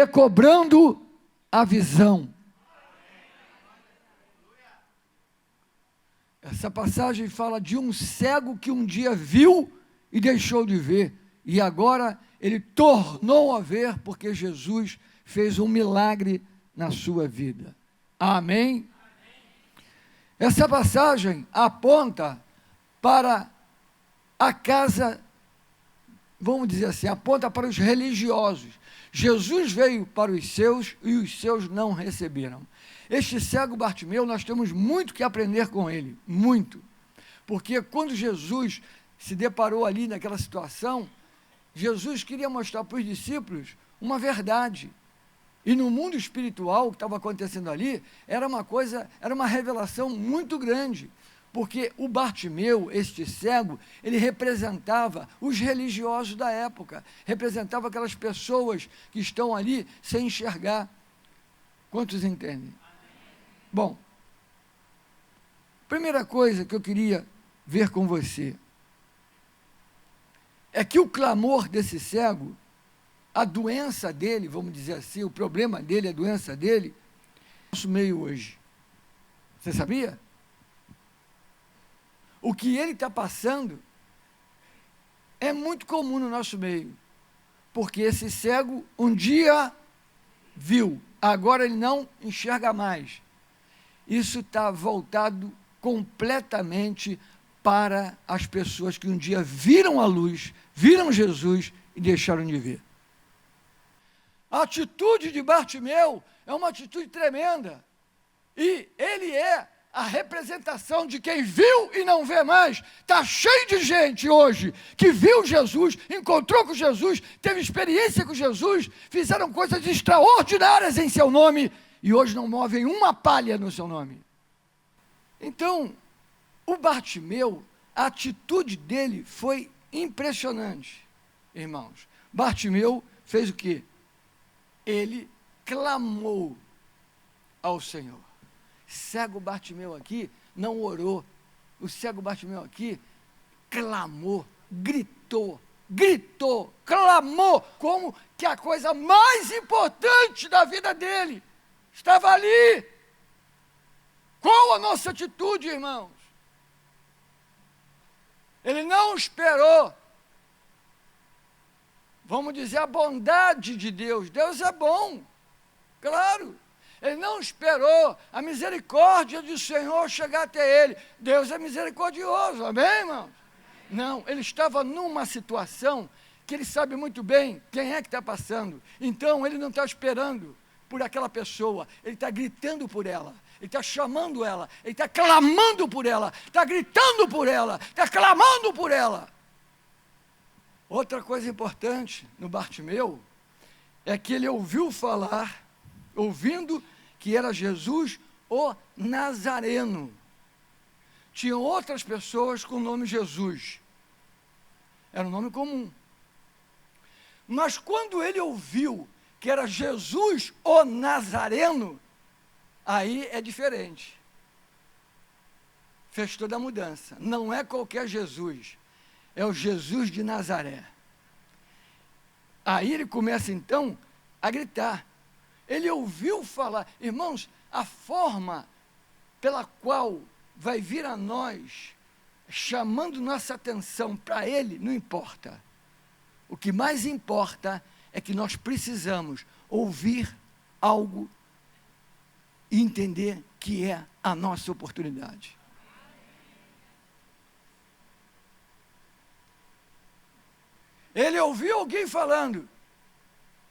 recobrando a visão. Essa passagem fala de um cego que um dia viu e deixou de ver, e agora ele tornou a ver, porque Jesus fez um milagre na sua vida. Amém? Essa passagem aponta para a casa, vamos dizer assim, aponta para os religiosos. Jesus veio para os seus e os seus não receberam. Este cego Bartimeu, nós temos muito que aprender com ele, muito. Porque quando Jesus se deparou ali naquela situação, Jesus queria mostrar para os discípulos uma verdade. E no mundo espiritual, o que estava acontecendo ali, era uma revelação muito grande. Porque o Bartimeu, este cego, ele representava os religiosos da época, representava aquelas pessoas que estão ali sem enxergar. Quantos entendem? Bom, primeira coisa que eu queria ver com você é que o clamor desse cego, a doença dele, vamos dizer assim, o problema dele, a doença dele, é no nosso meio hoje. Você sabia? O que ele está passando é muito comum no nosso meio, porque esse cego um dia viu, agora ele não enxerga mais. Isso está voltado completamente para as pessoas que um dia viram a luz, viram Jesus e deixaram de ver. A atitude de Bartimeu é uma atitude tremenda, e ele é a representação de quem viu e não vê mais. Está cheio de gente hoje que viu Jesus, encontrou com Jesus, teve experiência com Jesus, fizeram coisas extraordinárias em seu nome, e hoje não movem uma palha no seu nome. Então, o Bartimeu, a atitude dele foi impressionante, irmãos. Bartimeu fez o quê? Ele clamou ao Senhor. Cego Bartimeu aqui não orou. O cego Bartimeu aqui clamou, gritou, clamou, como que a coisa mais importante da vida dele estava ali. Qual a nossa atitude, irmãos? Ele não esperou, vamos dizer, a bondade de Deus. Deus é bom, claro. Ele não esperou a misericórdia do Senhor chegar até ele. Deus é misericordioso, amém, irmãos? Não, ele estava numa situação que ele sabe muito bem quem é que está passando. Então, ele não está esperando por aquela pessoa, ele está gritando por ela, ele está chamando ela, ele está clamando por ela, está gritando por ela, está clamando por ela. Outra coisa importante no Bartimeu é que ele ouviu falar, ouvindo que era Jesus o Nazareno. Tinham outras pessoas com o nome Jesus, era um nome comum. Mas quando ele ouviu que era Jesus o Nazareno, aí é diferente. Fez toda a mudança. Não é qualquer Jesus, é o Jesus de Nazaré. Aí ele começa então a gritar. Ele ouviu falar, irmãos, a forma pela qual vai vir a nós, chamando nossa atenção para ele, não importa. O que mais importa é que nós precisamos ouvir algo e entender que é a nossa oportunidade. Ele ouviu alguém falando,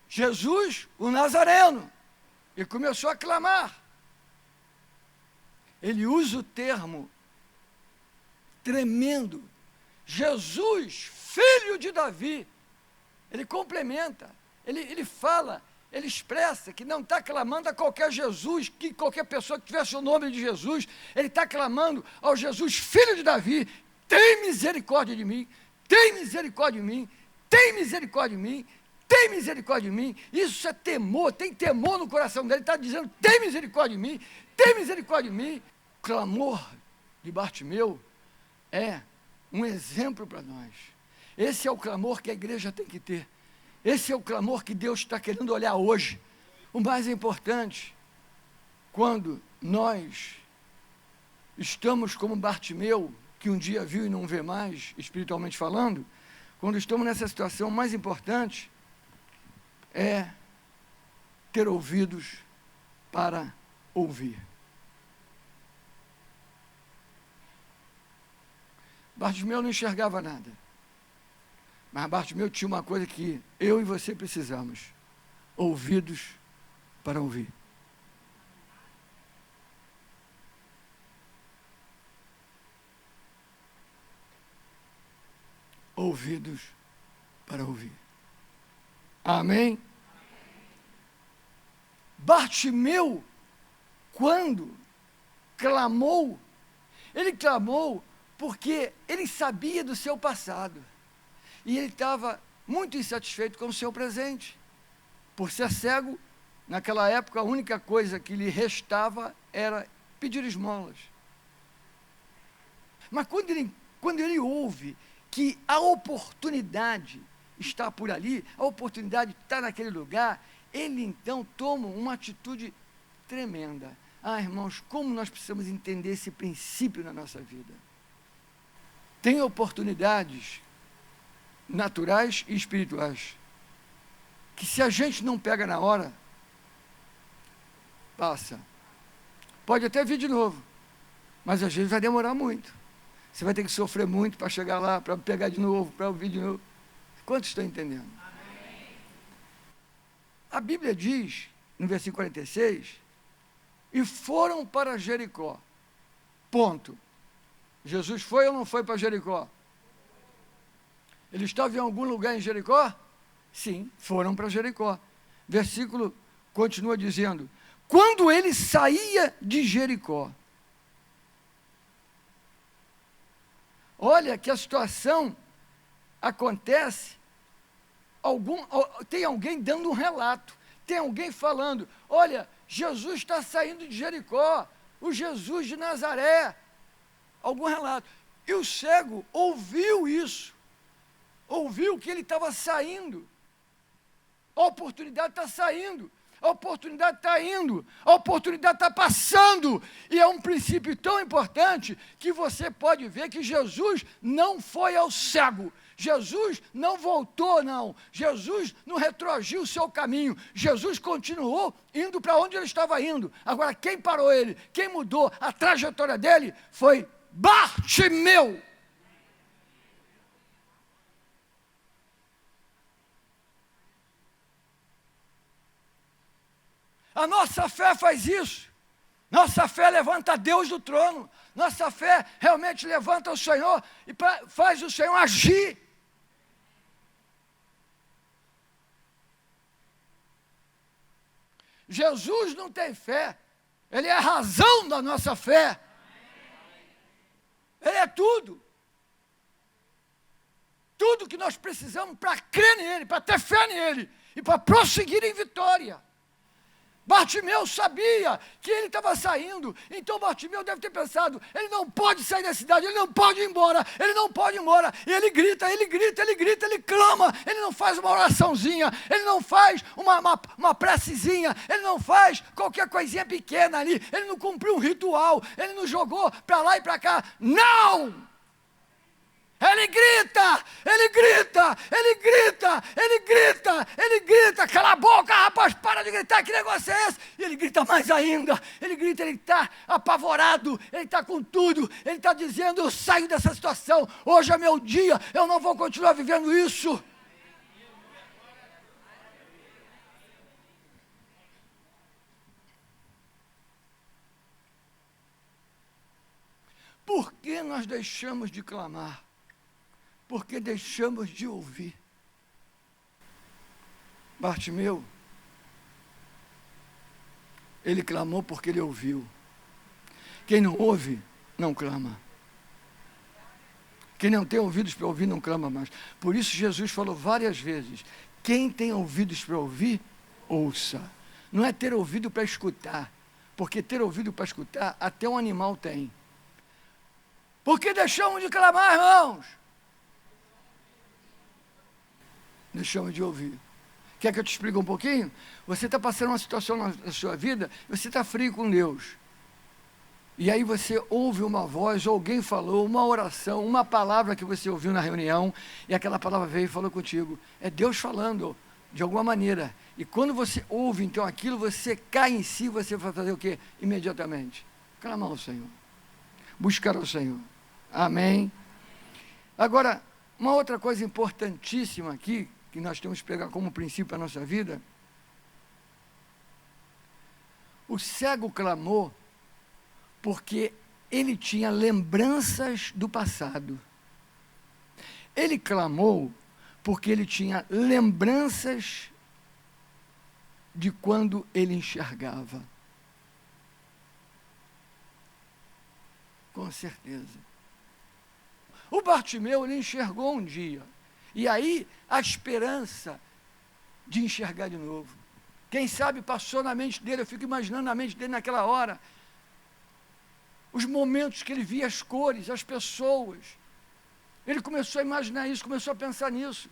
Jesus, o Nazareno, e começou a clamar. Ele usa o termo tremendo, Jesus, filho de Davi. Ele complementa, ele fala, ele expressa que não está clamando a qualquer Jesus, que qualquer pessoa que tivesse o nome de Jesus, ele está clamando ao Jesus, filho de Davi, tem misericórdia de mim, tem misericórdia de mim, tem misericórdia de mim, tem misericórdia de mim. Isso é temor, tem temor no coração dele, está dizendo, tem misericórdia de mim, tem misericórdia de mim. O clamor de Bartimeu é um exemplo para nós. Esse é o clamor que a igreja tem que ter. Esse é o clamor que Deus está querendo olhar hoje. O mais importante, quando nós estamos como Bartimeu, que um dia viu e não vê mais, espiritualmente falando, quando estamos nessa situação, o mais importante é ter ouvidos para ouvir. Bartimeu não enxergava nada, mas Bartimeu tinha uma coisa que eu e você precisamos: ouvidos para ouvir. Ouvidos para ouvir. Amém? Bartimeu, quando clamou, ele clamou porque ele sabia do seu passado. E ele estava muito insatisfeito com o seu presente. Por ser cego, naquela época a única coisa que lhe restava era pedir esmolas. Mas quando ele ouve que a oportunidade está por ali, a oportunidade está naquele lugar, ele então toma uma atitude tremenda. Ah, irmãos, como nós precisamos entender esse princípio na nossa vida. Tem oportunidades naturais e espirituais, que se a gente não pega na hora, passa. Pode até vir de novo, mas às vezes vai demorar muito. Você vai ter que sofrer muito para chegar lá, para pegar de novo, para ouvir de novo. Quantos estão entendendo? Amém. A Bíblia diz, no versículo 46, e foram para Jericó. Ponto. Jesus foi ou não foi para Jericó? Ele estava em algum lugar em Jericó? Sim, foram para Jericó. Versículo continua dizendo: quando ele saía de Jericó. Olha que a situação acontece, tem alguém dando um relato, tem alguém falando: olha, Jesus está saindo de Jericó, o Jesus de Nazaré. Algum relato. E o cego ouviu isso, ouviu que ele estava saindo. A oportunidade está saindo, a oportunidade está indo, a oportunidade está passando. E é um princípio tão importante que você pode ver que Jesus não foi ao cego. Jesus não voltou, não. Jesus não retroagiu o seu caminho. Jesus continuou indo para onde ele estava indo. Agora, quem parou ele, quem mudou a trajetória dele foi Bartimeu. A nossa fé faz isso. Nossa fé levanta Deus do trono. Nossa fé realmente levanta o Senhor e faz o Senhor agir. Jesus não tem fé. Ele é a razão da nossa fé. Ele é tudo. Tudo que nós precisamos para crer nele, para ter fé nele e para prosseguir em vitória. Bartimeu sabia que ele estava saindo, então Bartimeu deve ter pensado: ele não pode sair da cidade, ele não pode ir embora, ele não pode ir embora. E ele grita, ele clama, ele não faz uma oraçãozinha, ele não faz uma precezinha, ele não faz qualquer coisinha pequena ali, ele não cumpriu um ritual, ele não jogou para lá e para cá. Não! Ele grita, cala a boca, rapaz, para de gritar, que negócio é esse? E ele grita mais ainda, ele está apavorado, ele está com tudo, ele está dizendo: eu saio dessa situação, hoje é meu dia, eu não vou continuar vivendo isso. Por que nós deixamos de clamar? Porque deixamos de ouvir. Bartimeu, ele clamou porque ele ouviu. Quem não ouve, não clama. Quem não tem ouvidos para ouvir, não clama mais. Por isso Jesus falou várias vezes: quem tem ouvidos para ouvir, ouça. Não é ter ouvido para escutar, porque ter ouvido para escutar, até um animal tem. Por que deixamos de clamar, irmãos? Deixamos de ouvir. Quer que eu te explique um pouquinho? Você está passando uma situação na sua vida, você está frio com Deus. E aí você ouve uma voz, ou alguém falou, uma oração, uma palavra que você ouviu na reunião, e aquela palavra veio e falou contigo. É Deus falando, de alguma maneira. E quando você ouve, então, aquilo, você cai em si, você vai fazer o quê? Imediatamente. Clamar ao Senhor. Buscar ao Senhor. Amém? Agora, uma outra coisa importantíssima aqui, que nós temos que pegar como princípio a nossa vida, o cego clamou porque ele tinha lembranças do passado. Ele clamou porque ele tinha lembranças de quando ele enxergava. Com certeza. O Bartimeu, ele enxergou um dia. E aí, a esperança de enxergar de novo. Quem sabe passou na mente dele, eu fico imaginando na mente dele naquela hora, os momentos que ele via as cores, as pessoas. Ele começou a imaginar isso, começou a pensar nisso.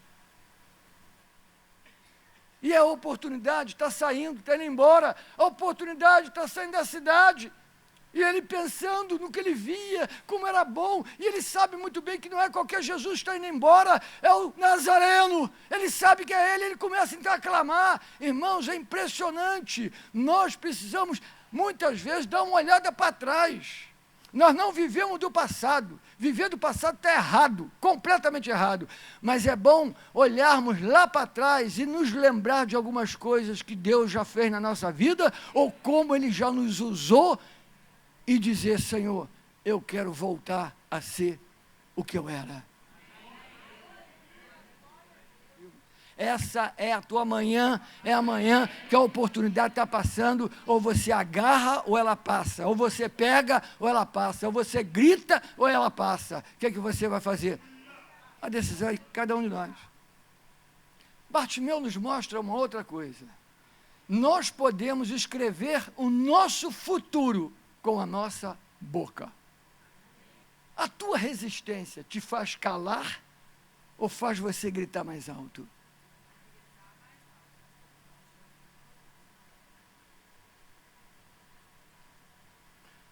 E a oportunidade está saindo, está indo embora, a oportunidade está saindo da cidade. E ele pensando no que ele via, como era bom, e ele sabe muito bem que não é qualquer Jesus que está indo embora, é o Nazareno, ele sabe que é ele começa então a clamar. Irmãos, é impressionante, nós precisamos muitas vezes dar uma olhada para trás. Nós não vivemos do passado, viver do passado está errado, completamente errado, mas é bom olharmos lá para trás e nos lembrar de algumas coisas que Deus já fez na nossa vida, ou como Ele já nos usou, e dizer, Senhor, eu quero voltar a ser o que eu era. Essa é a tua manhã, é amanhã que a oportunidade está passando, ou você agarra ou ela passa, ou você pega ou ela passa, ou você grita ou ela passa. O que é que você vai fazer? A decisão é de cada um de nós. Bartimeu nos mostra uma outra coisa. Nós podemos escrever o nosso futuro com a nossa boca. A tua resistência te faz calar ou faz você gritar mais alto?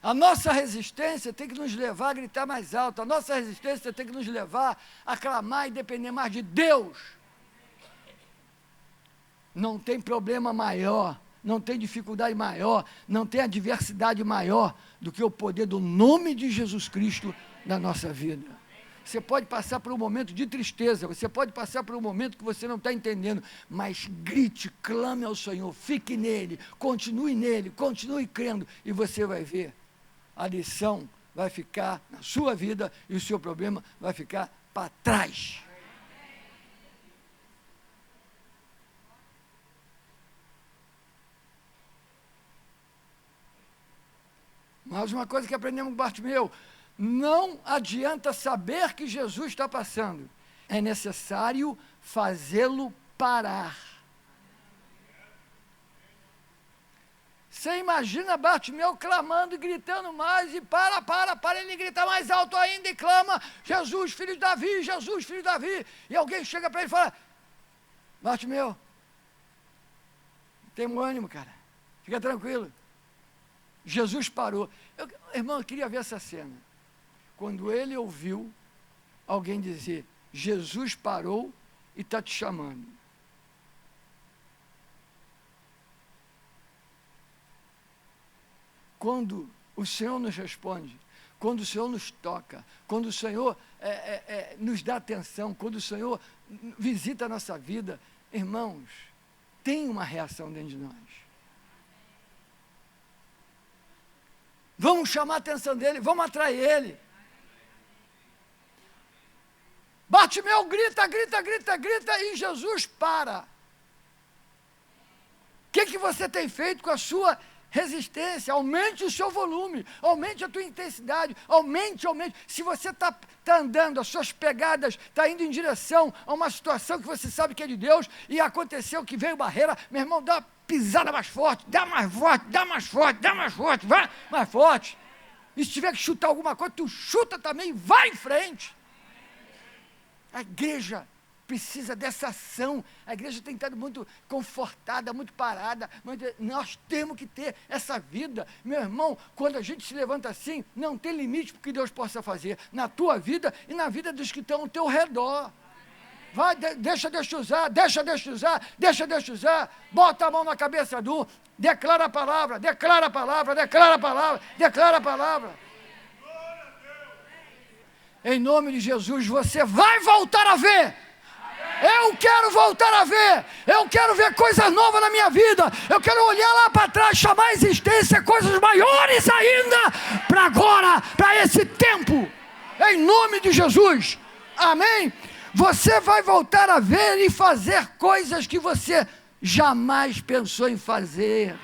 A nossa resistência tem que nos levar a gritar mais alto. A nossa resistência tem que nos levar a clamar e depender mais de Deus. Não tem problema maior, não tem dificuldade maior, não tem adversidade maior do que o poder do nome de Jesus Cristo na nossa vida. Você pode passar por um momento de tristeza, você pode passar por um momento que você não está entendendo, mas grite, clame ao Senhor, fique nele, continue crendo, e você vai ver, a lição vai ficar na sua vida e o seu problema vai ficar para trás. Mas uma coisa que aprendemos com Bartimeu, não adianta saber que Jesus está passando, é necessário fazê-lo parar. Você imagina Bartimeu clamando e gritando mais, e para, ele grita mais alto ainda e clama, Jesus, filho de Davi, Jesus, filho de Davi, e alguém chega para ele e fala, Bartimeu, tem um ânimo, cara, fica tranquilo. Jesus parou. Irmão, eu queria ver essa cena. Quando ele ouviu alguém dizer, Jesus parou e está te chamando. Quando o Senhor nos responde, quando o Senhor nos toca, quando o Senhor nos dá atenção, quando o Senhor visita a nossa vida, irmãos, tem uma reação dentro de nós. Vamos chamar a atenção dele, vamos atrair ele. Bartimeu grita, e Jesus para. O que você tem feito com a sua resistência? Aumente o seu volume, aumente a tua intensidade, aumente. Se você está andando, as suas pegadas estão indo em direção a uma situação que você sabe que é de Deus, e aconteceu que veio barreira, meu irmão, dá uma pisada mais forte, dá mais forte, vai mais forte. E se tiver que chutar alguma coisa, tu chuta também, vai em frente. A igreja precisa dessa ação. A igreja tem estado muito confortada, muito parada, mas nós temos que ter essa vida. Meu irmão, quando a gente se levanta assim, não tem limite para o que Deus possa fazer na tua vida e na vida dos que estão ao teu redor. Vai, deixa Deus te usar, deixa Deus te usar, deixa Deus te usar. Bota a mão na cabeça de um, declara a palavra, declara a palavra, declara a palavra, declara a palavra. Em nome de Jesus, você vai voltar a ver. Eu quero voltar a ver. Eu quero ver coisas novas na minha vida. Eu quero olhar lá para trás, chamar a existência coisas maiores ainda para agora, para esse tempo. Em nome de Jesus. Amém? Você vai voltar a ver e fazer coisas que você jamais pensou em fazer.